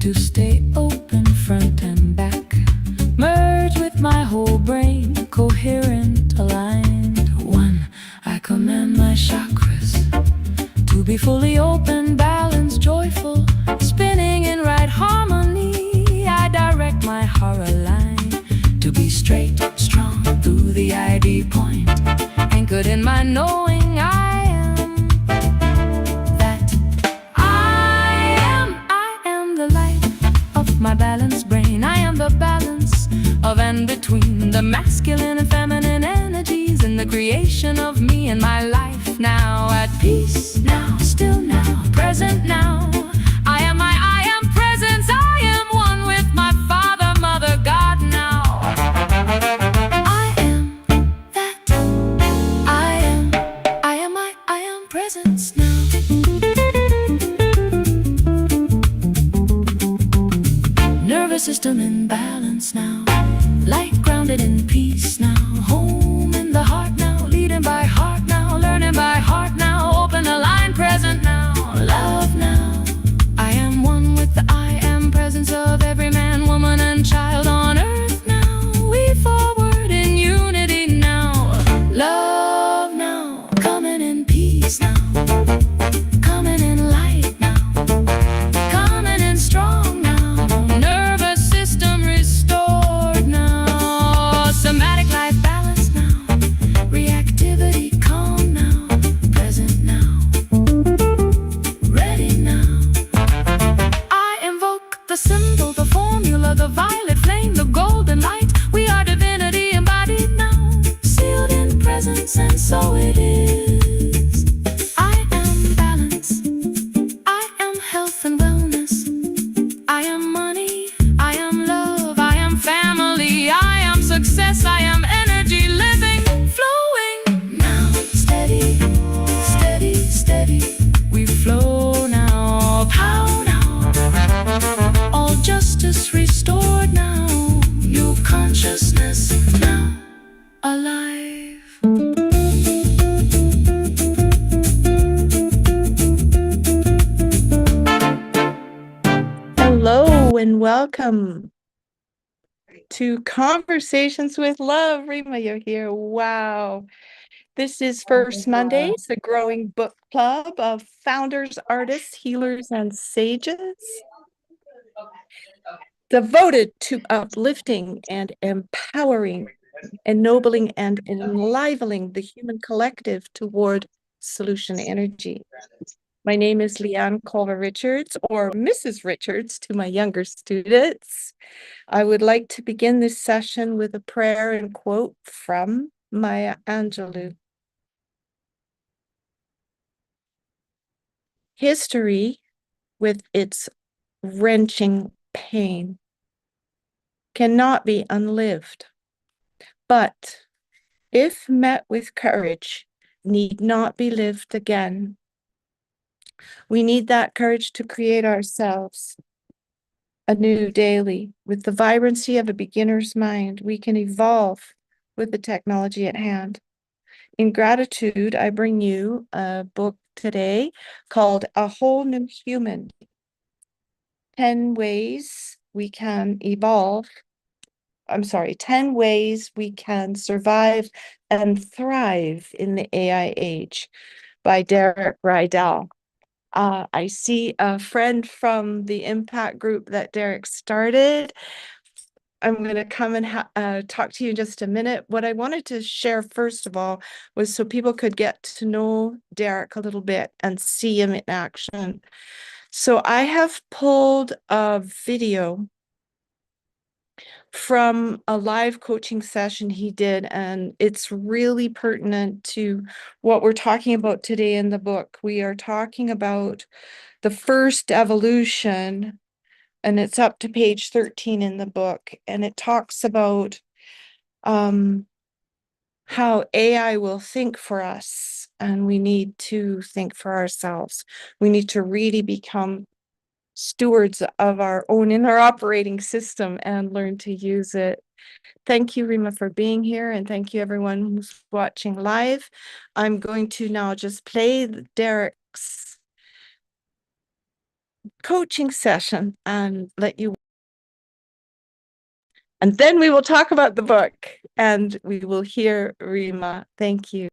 to stay open front and back, merge with my whole brain, coherent, aligned. One, I command my chakras to be fully open, balanced, joyful, spinning in right harmony. I direct my horror line to be straight, strong through the ID point, anchored in my knowing I am that I am the light of my balanced brain. I am the balance of and between the masculine and feminine energies in the creation of me and my life now. At peace now, still now, present now. I am presence. I am one with my Father, Mother, God now. I am that. I am presence now. Nervous system in balance now. Light grounded in peace now. Home in the heart now. Leading by heart now. Learning by heart now. Open, aligned, present now. Love now. I am one with the I am presence of every man, woman, and child on earth now. We forward in unity now. Love now. Coming in peace now. Coming in light now. Coming in strong now. Nervous system restored now. Somatic life balance now. Reactivity calm now. Present now. Ready now. I invoke the symbol, the formula, the violet flame, the golden light. We are divinity embodied now. Sealed in presence, and so it is. I am balance. I am health and wellness. I am money. I am love. I am family. I am success. I am energy living, flowing now. Steady, steady, steady. We flow now. Power now. All justice restored now. New consciousness now. Alive. Hello and welcome to Conversations with Love. Reema, you're here. Wow. This is First Mondays, the growing book club of founders, artists, healers, and sages, devoted to uplifting and empowering, ennobling and enlivening the human collective toward solution energy. My name is Leanne Collver-Richards, or Mrs. Richards to my younger students. I would like to begin this session with a prayer and quote from Maya Angelou. History, with its wrenching pain, cannot be unlived, but if met with courage, need not be lived again. We need that courage to create ourselves anew daily. With the vibrancy of a beginner's mind, we can evolve with the technology at hand. In gratitude, I bring you a book today called A Whole New Human. 10 ways we can evolve. 10 ways we can survive and thrive in the AI age by Derek Rydall. I see a friend from the impact group that Derek started. I'm going to come and talk to you in just a minute. What I wanted to share, first of all, was so people could get to know Derek a little bit and see him in action. So I have pulled a video from a live coaching session he did, and it's really pertinent to what we're talking about today in the book. We are talking about the first evolution, and it's up to page 13 in the book, and it talks about how AI will think for us, and we need to think for ourselves. We need to really become stewards of our own inner operating system and learn to use it. Thank you, Reema, for being here, and thank you everyone who's watching live. I'm going to now just play Derek's coaching session and let you. And then we will talk about the book and we will hear Reema. Thank you.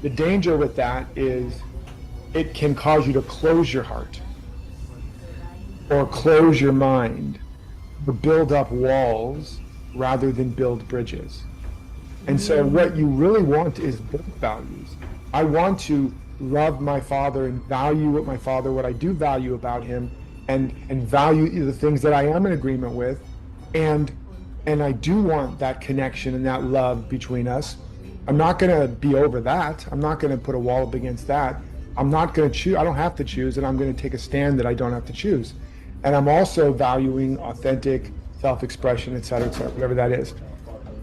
The danger with that is it can cause you to close your heart or close your mind or build up walls rather than build bridges. And so what you really want is both values. I want to love my father and value what I do value about him, and value the things that I am in agreement with. And I do want that connection and that love between us. I'm not going to be over that. I'm not going to put a wall up against that. I'm not going to choose. I don't have to choose, and I'm going to take a stand that I don't have to choose. And I'm also valuing authentic self-expression, et cetera, whatever that is.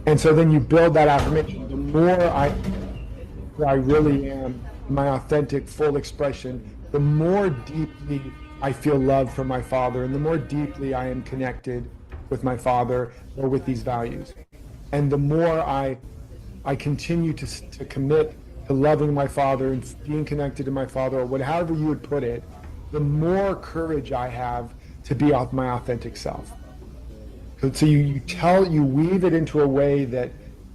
And so then you build that affirmation. The more I really am, my authentic, full expression, the more deeply I feel love from my father, and the more deeply I am connected with my father or with these values. And the more I continue to commit to loving my father and being connected to my father, or whatever you would put it, the more courage I have to be my authentic self. So you weave it into a way that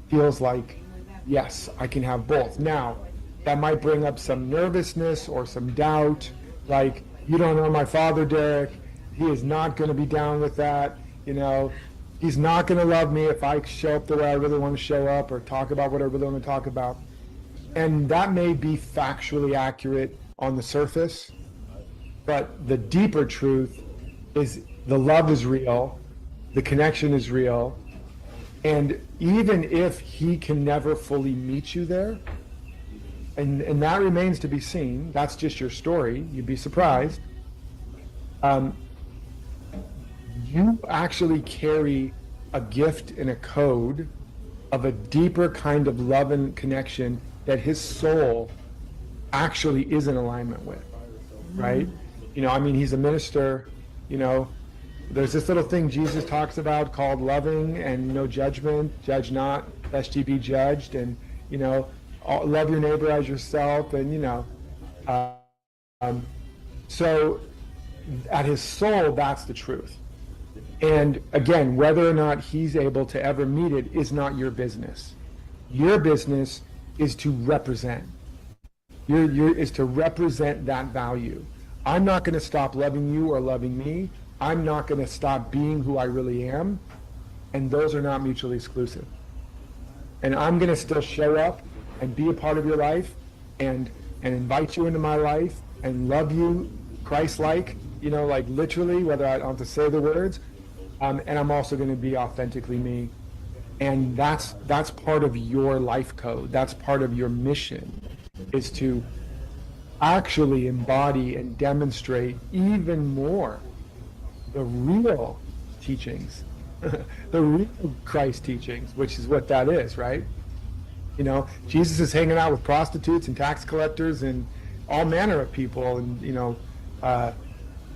feels like, yes, I can have both. Now, that might bring up some nervousness or some doubt, like, you don't know my father, Derek. He is not going to be down with that. He's not going to love me if I show up the way I really want to show up or talk about what I really want to talk about. And that may be factually accurate on the surface, but the deeper truth is the love is real, the connection is real, and even if he can never fully meet you there, and that remains to be seen, that's just your story, you'd be surprised, you actually carry a gift and a code of a deeper kind of love and connection that his soul actually is in alignment with, right? He's a minister, there's this little thing Jesus talks about called loving and no judgment, judge not, lest ye be judged, and, love your neighbor as yourself, and, so at his soul, that's the truth. And again, whether or not he's able to ever meet it is not your business. Your business is to represent. Is to represent that value. I'm not going to stop loving you or loving me. I'm not going to stop being who I really am. And those are not mutually exclusive. And I'm going to still show up and be a part of your life and invite you into my life and love you Christ-like, like literally, whether I don't have to say the words. And I'm also going to be authentically me. And that's part of your life code. That's part of your mission, is to actually embody and demonstrate even more the real teachings, the real Christ teachings, which is what that is, right? Jesus is hanging out with prostitutes and tax collectors and all manner of people. And,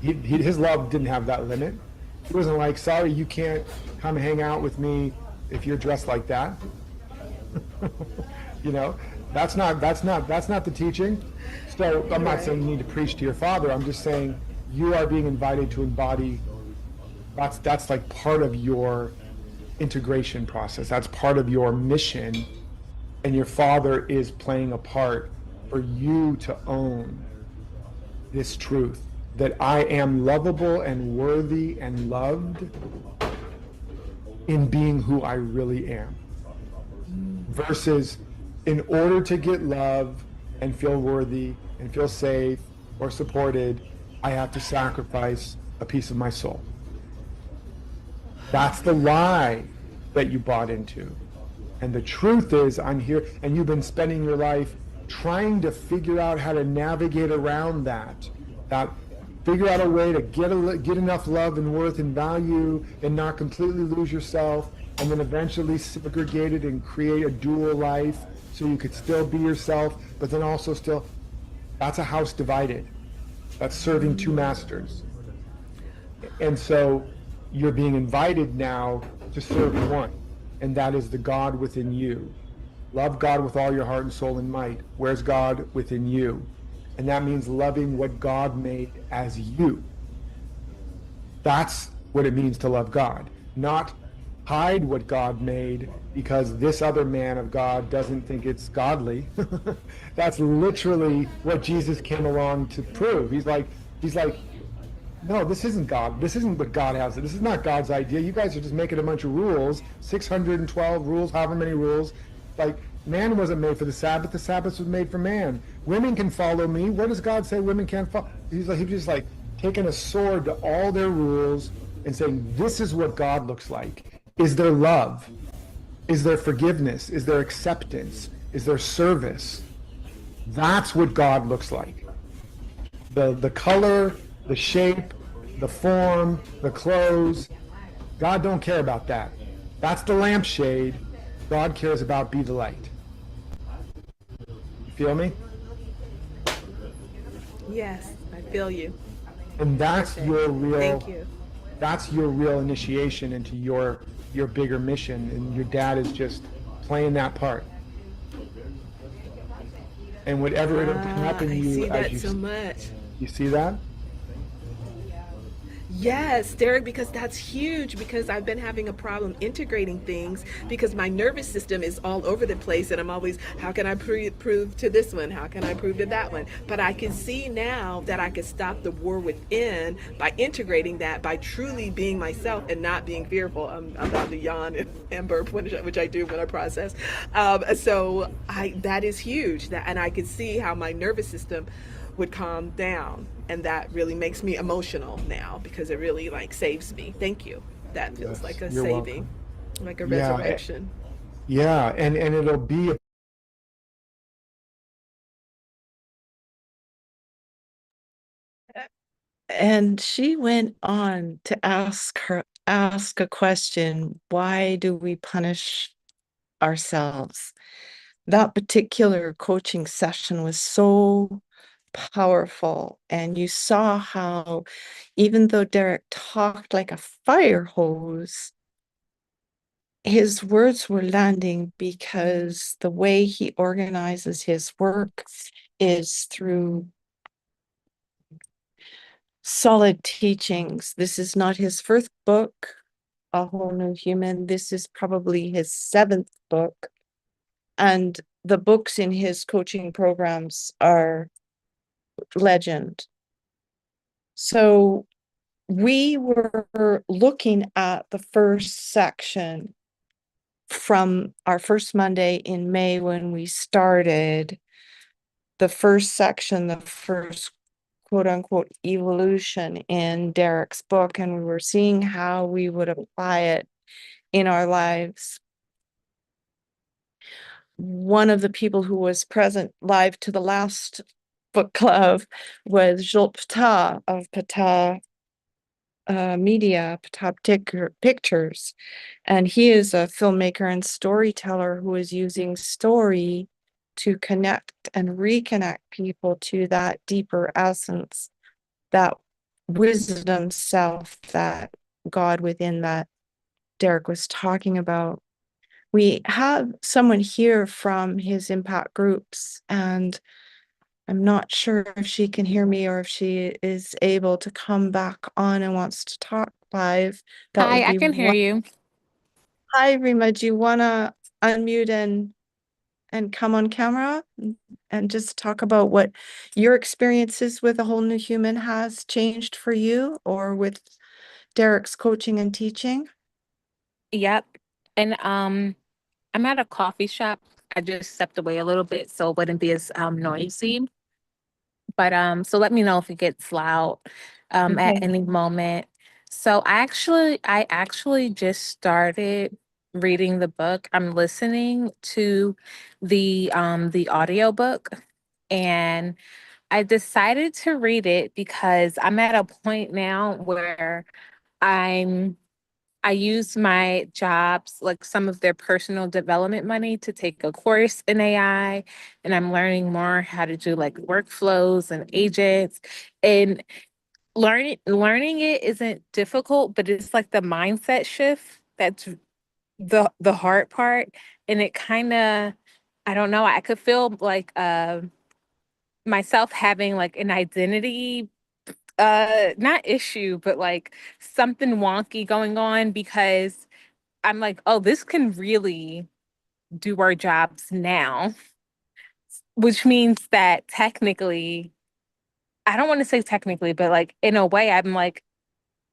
his love didn't have that limit. It wasn't like, sorry, you can't come hang out with me if you're dressed like that. That's not the teaching. So I'm not saying you need to preach to your father. I'm just saying you are being invited to embody. That's like part of your integration process. That's part of your mission, and your father is playing a part for you to own this truth that I am lovable and worthy and loved in being who I really am. Versus, in order to get love and feel worthy and feel safe or supported, I have to sacrifice a piece of my soul. That's the lie that you bought into. And the truth is, I'm here, and you've been spending your life trying to figure out how to navigate around that figure out a way to get enough love and worth and value and not completely lose yourself, and then eventually segregate it and create a dual life so you could still be yourself, but then also still, that's a house divided. That's serving two masters. And so you're being invited now to serve one, and that is the God within you. Love God with all your heart and soul and might. Where's God? Within you. And that means loving what God made as you. That's what it means to love God. Not hide what God made because this other man of God doesn't think it's godly. That's literally what Jesus came along to prove. He's like, no, this isn't God. This isn't what God has. This is not God's idea. You guys are just making a bunch of rules, 612 rules, however many rules. Like, man wasn't made for the Sabbath. The Sabbath was made for man. Women can follow me. What does God say women can't follow? He's just like taking a sword to all their rules and saying, this is what God looks like. Is there love? Is there forgiveness? Is there acceptance? Is there service? That's what God looks like. The color, the shape, the form, the clothes, God don't care about that. That's the lampshade. God cares about be the light. You feel me? Yes, I feel you. And that's your real, Thank you. that's your real initiation into your bigger mission, and your dad is just playing that part. And whatever it'll happen I you see as that you so much. you see that? Yes, Derek, because that's huge because I've been having a problem integrating things because my nervous system is all over the place and I'm always, how can I prove to this one? How can I prove to that one? But I can see now that I can stop the war within by integrating that, by truly being myself and not being fearful. I'm about to yawn and burp, which I do when I process. That is huge. And I can see how my nervous system would calm down, and that really makes me emotional now because it really like saves me. Thank you. That feels Yes, like a you're saving, welcome. like a Yeah, resurrection. yeah, and it'll be And she went on to ask a question, why do we punish ourselves? That particular coaching session was so powerful. And you saw how, even though Derek talked like a fire hose, his words were landing because the way he organizes his work is through solid teachings. This is not his first book, A Whole New Human. This is probably his seventh book. And the books in his coaching programs are legend. So we were looking at the first section from our first Monday in May when we started. The first section, the first quote unquote evolution in Derek's book, and we were seeing how we would apply it in our lives. One of the people who was present live to the last book club was Jules Pata of Pata Media, Pata Pictures. And he is a filmmaker and storyteller who is using story to connect and reconnect people to that deeper essence, that wisdom self, that God within that Derek was talking about. We have someone here from his impact groups, and I'm not sure if she can hear me or if she is able to come back on and wants to talk live. That Hi, would I be can hear one. you. Hi, Reema, do you want to unmute and come on camera and just talk about what your experiences with A Whole New Human has changed for you, or with Derek's coaching and teaching? Yep. And I'm at a coffee shop. I just stepped away a little bit so it wouldn't be as noisy. But so let me know if it gets loud at Okay. any moment. So I actually just started reading the book. I'm listening to the audiobook, and I decided to read it because I'm at a point now where I'm I use my jobs, like some of their personal development money, to take a course in AI, and I'm learning more how to do like workflows and agents. And learning it isn't difficult, but it's like the mindset shift that's the hard part. And it kind of, I don't know, I could feel like myself having like an identity not issue, but like something wonky going on, because I'm like, oh, this can really do our jobs now, which means that technically, I don't want to say technically, but like in a way, I'm like,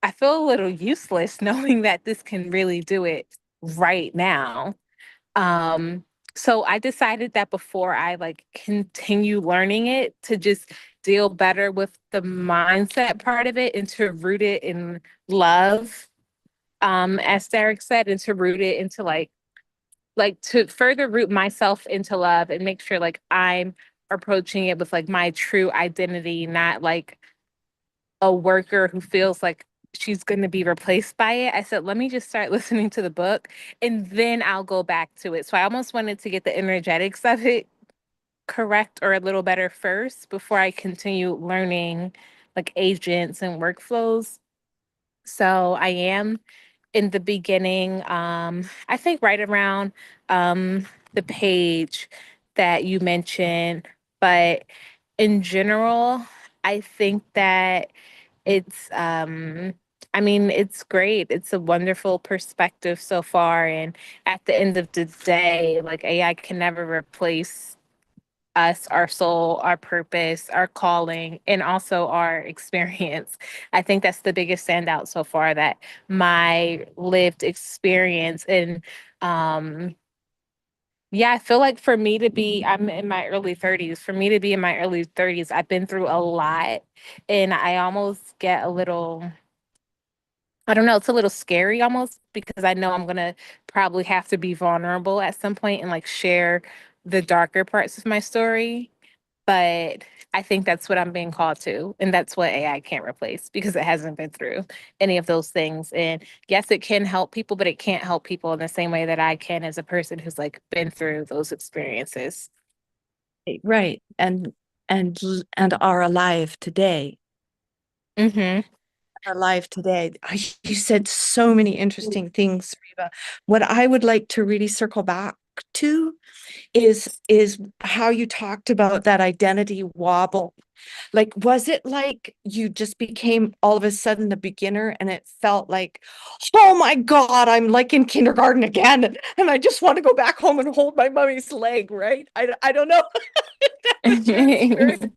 I feel a little useless knowing that this can really do it right now. Um, so I decided that before I like continue learning it, to just deal better with the mindset part of it and to root it in love, as Derek said, and to root it into like to further root myself into love and make sure like I'm approaching it with like my true identity, not like a worker who feels like she's going to be replaced by it. I said, let me just start listening to the book and then I'll go back to it. So I almost wanted to get the energetics of it correct or a little better first before I continue learning like agents and workflows. So I am in the beginning, I think right around the page that you mentioned, but in general, I think that it's I mean, it's great. It's a wonderful perspective so far. And at the end of the day, like AI can never replace us, our soul, our purpose, our calling, and also our experience. I think that's the biggest standout so far, that my lived experience. And yeah, I feel like for me to be, I'm in my early 30s. For me to be in my early 30s, I've been through a lot, and I almost get a little, I don't know, it's a little scary almost, because I know I'm gonna probably have to be vulnerable at some point and like share the darker parts of my story. But I think that's what I'm being called to. And that's what AI can't replace, because it hasn't been through any of those things. And yes, it can help people, but it can't help people in the same way that I can as a person who's like been through those experiences. Right. And are alive today. Mm-hmm. Are alive today. You said so many interesting things, Reba. What I would like to really circle back to is how you talked about that identity wobble. Like, was it like you just became all of a sudden a beginner and it felt like, oh my God, I'm like in kindergarten again. And I just want to go back home and hold my mommy's leg, right? I don't know if that was your experience.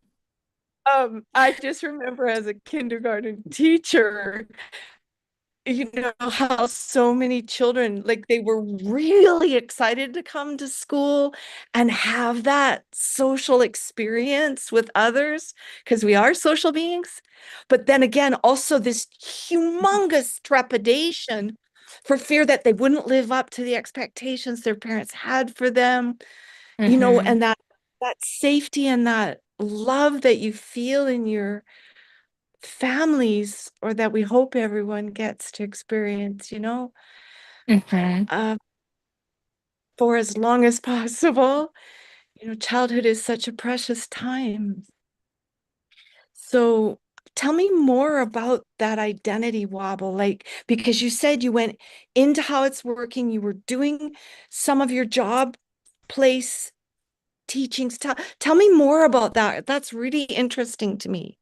I just remember as a kindergarten teacher, you know, how so many children, like they were really excited to come to school and have that social experience with others, because we are social beings. But then again, also this humongous trepidation for fear that they wouldn't live up to the expectations their parents had for them, you know, Mm-hmm. and that safety and that love that you feel in your families, or that we hope everyone gets to experience, you know, Mm-hmm. uh, for as long as possible. You know, childhood is such a precious time. So tell me more about that identity wobble, like, because you said you went into how it's working, you were doing some of your job place teachings. Tell me more about that. That's really interesting to me.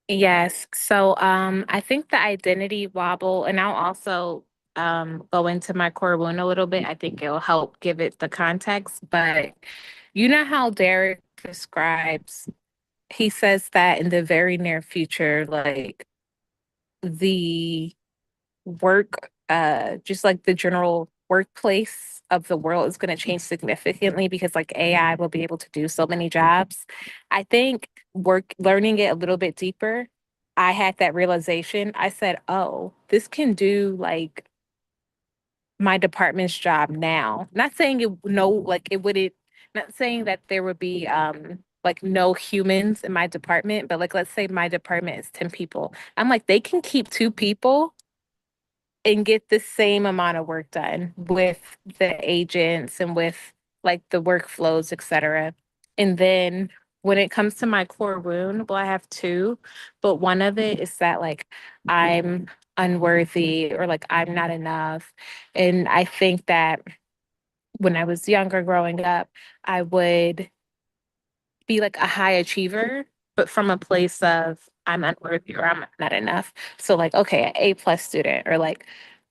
Yes. So I think the identity wobble, and I'll also go into my core wound a little bit. I think it'll help give it the context. But you know how Derek describes, he says that in the very near future, like the work, just like the general workplace of the world is going to change significantly, because like AI will be able to do so many jobs. I think learning it a little bit deeper, I had that realization. I said, oh, this can do like my department's job now. Not saying it no like it wouldn't not saying that there would be like no humans in my department, but like let's say my department is 10 people. I'm like they can keep 2 people and get the same amount of work done with the agents and with like the workflows, et cetera. And then when it comes to my core wound, well, I have two, but one of it is that like I'm unworthy or like I'm not enough. And I think that when I was younger growing up, I would be like a high achiever, but from a place of I'm unworthy or I'm not enough. So like, okay, an A+ student or like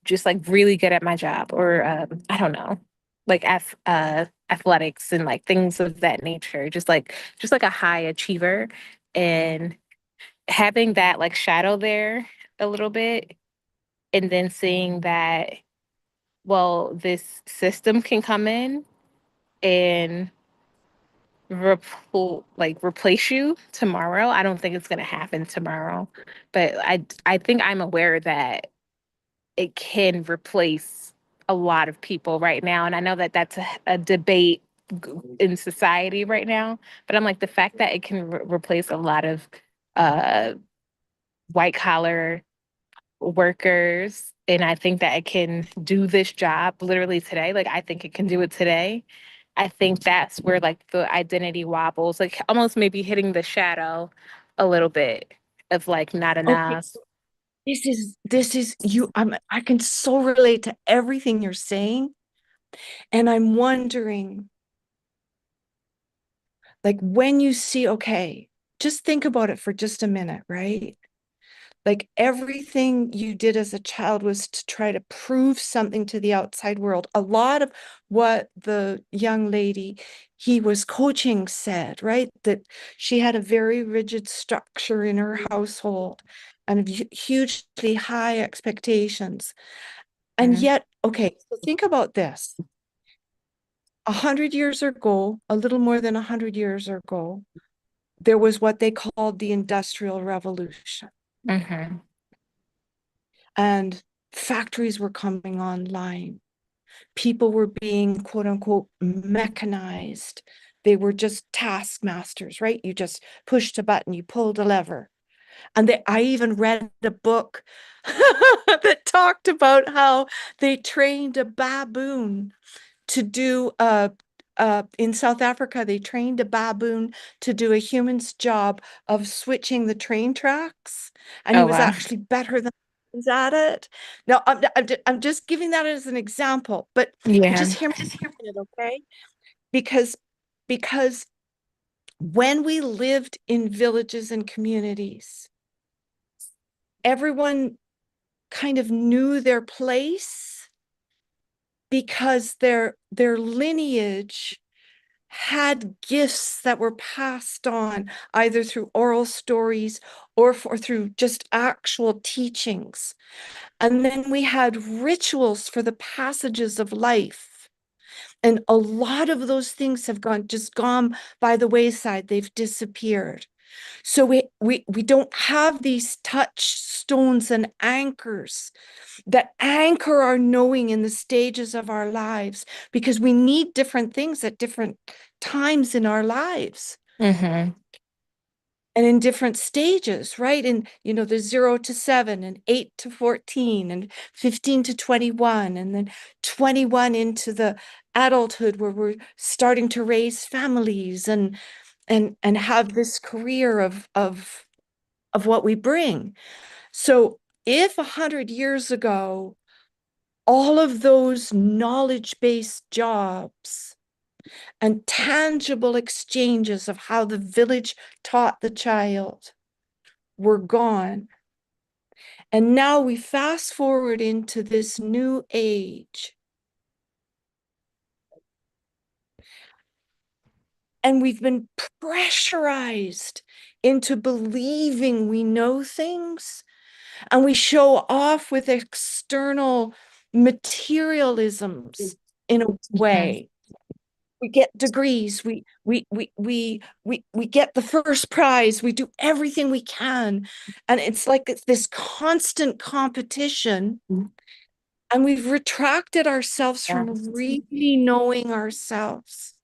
just like really good at my job or I don't know, like athletics and like things of that nature. Just like a high achiever and having that like shadow there a little bit and then seeing that, well, this system can come in and replace you tomorrow. I don't think it's going to happen tomorrow, but I think I'm aware that it can replace a lot of people right now, and I know that that's a debate in society right now. But I'm like the fact that it can replace a lot of uh, white collar workers, and I think that it can do this job literally today. Like I think it can do it today. I think that's where like the identity wobbles, like almost maybe hitting the shadow a little bit of like not Okay, enough. so this is you. I can so relate to everything you're saying. And I'm wondering, like when you see, okay, just think about it for just a minute, right? Like everything you did as a child was to try to prove something to the outside world. A lot of what the young lady he was coaching said, right? That she had a very rigid structure in her household and hugely high expectations. And Mhm. yet, okay, so think about this. 100 years ago, a little more than 100 years ago, there was what they called the Industrial Revolution. Mhm. And factories were coming online. People were being quote unquote mechanized. They were just taskmasters, right? You just pushed a button, you pulled a lever. And I even read a book that talked about how they trained a baboon to do in South Africa, they trained a baboon to do a human's job of switching the train tracks, and he Oh was wow. actually better than humans at it. Now, I'm just giving that as an example, but Yeah. just hear me a minute, okay? Because because when we lived in villages and communities, everyone kind of knew their place because their lineage had gifts that were passed on either through oral stories or through just actual teachings. And then we had rituals for the passages of life. And a lot of those things have gone by the wayside. They've disappeared. So we don't have these touchstones and anchors that anchor our knowing in the stages of our lives, because we need different things at different times in our lives Mhm. and in different stages, right? And the 0 to 7 and 8 to 14 and 15 to 21 and then 21 into the adulthood where we're starting to raise families and have this career of what we bring. So if 100 years ago all of those knowledge-based jobs and tangible exchanges of how the village taught the child were gone, and now we fast forward into this new age, and we've been pressurized into believing we know things, and we show off with external materialisms in a way. We get degrees, we get the first prize, we do everything we can, and it's like it's this constant competition And we've retracted ourselves Yeah. from really knowing ourselves.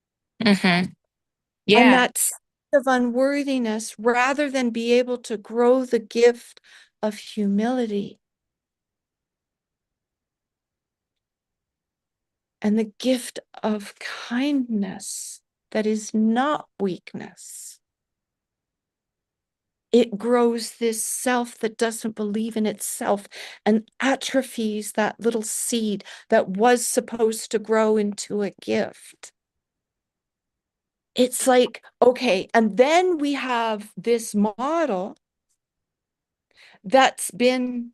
Mm-hmm. And Yeah. that sense of unworthiness, rather than be able to grow the gift of humility and the gift of kindness that is not weakness. It grows this self that doesn't believe in itself and atrophies that little seed that was supposed to grow into a gift. It's like, okay, and then we have this model that's been,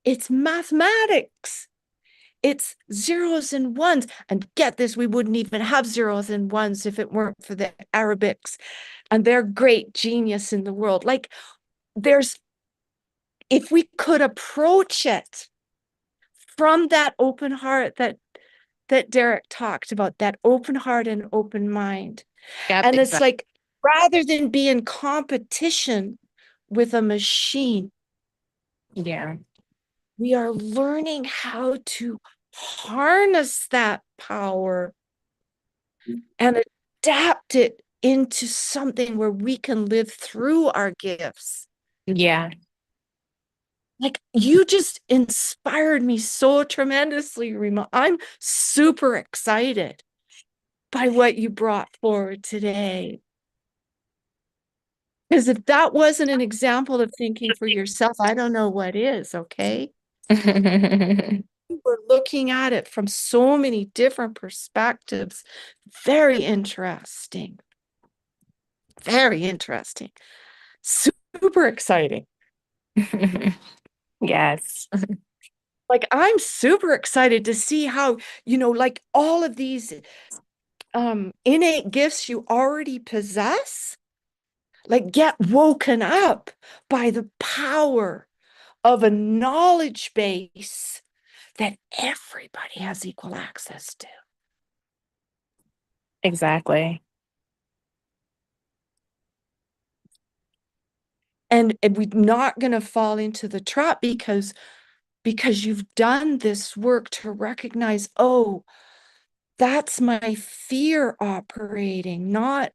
it's mathematics. It's zeros and ones. And get this, we wouldn't even have zeros and ones if it weren't for the Arabics and their great genius in the world. Like, if we could approach it from that open heart that Derek talked about, that open heart and open mind. Yep, And it's exactly. like, rather than be in competition with a machine, Yeah. we are learning how to harness that power and adapt it into something where we can live through our gifts. Yeah. Like, you just inspired me so tremendously, Reema. I'm super excited by what you brought forward today. Because if that wasn't an example of thinking for yourself, I don't know what is, okay? We're looking at it from so many different perspectives. Very interesting. Very interesting. Super exciting. Yes. Like, I'm super excited to see how, like all of these innate gifts you already possess, like, get woken up by the power of a knowledge base that everybody has equal access to. Exactly. And we're not going to fall into the trap because you've done this work to recognize, oh, that's my fear operating, not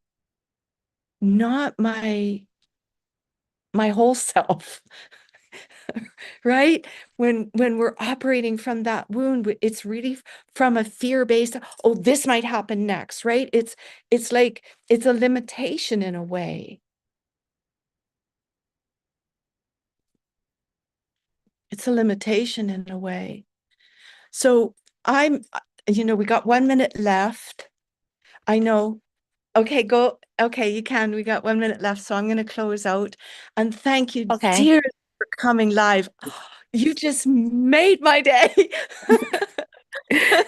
my whole self. Right? When we're operating from that wound, it's really from a fear-based, oh, this might happen next, right? It's like, it's a limitation in a way. It's a limitation in a way. So we got 1 minute left. I know. Okay, go. Okay, you can. We got 1 minute left, so I'm going to close out. And thank you, Okay. dear, for coming live. You just made my day.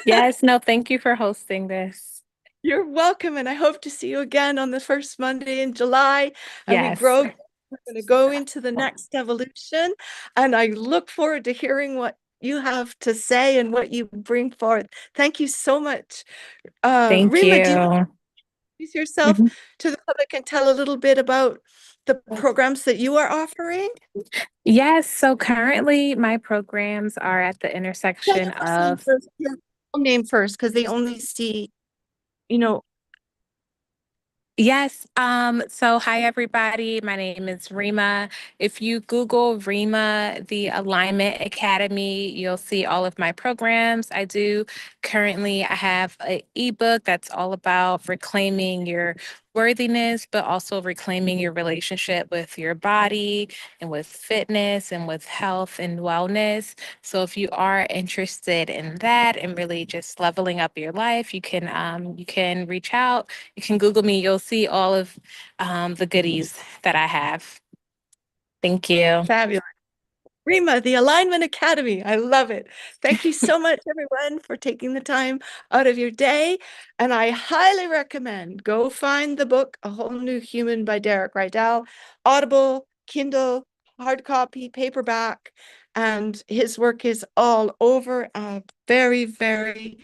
Yes, no, thank you for hosting this. You're welcome, and I hope to see you again on the first Monday in July. And we Yes. grow. We're going to go into the next evolution, and I look forward to hearing what you have to say and what you bring forth. Thank you so much. Thank Reema, do you want you. to introduce yourself Mhm. to the public and tell a little bit about the programs that you are offering? Yes, so currently my programs are at the Tell intersection your first name of first, your full name first, because they only see, you know, Yes. So hi everybody. My name is Reema. If you Google Reema, the Alignment Academy, you'll see all of my programs. I have an ebook that's all about reclaiming your worthiness, but also reclaiming your relationship with your body and with fitness and with health and wellness. So if you are interested in that and really just leveling up your life, you can reach out. You can Google me. You'll see all of the goodies that I have. Thank you. fabulous. Reema, the Alignment Academy. I love it. Thank you so much, everyone, for taking the time out of your day. And I highly recommend go find the book, A Whole New Human by Derek Rydall, Audible, Kindle, hard copy, paperback. And his work is all over. A very, very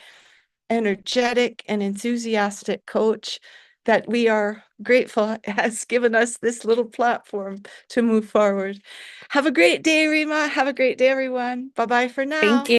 energetic and enthusiastic coach that we are grateful has given us this little platform to move forward. Have a great day, Reema. Have a great day, everyone. Bye-bye for now. Thank you.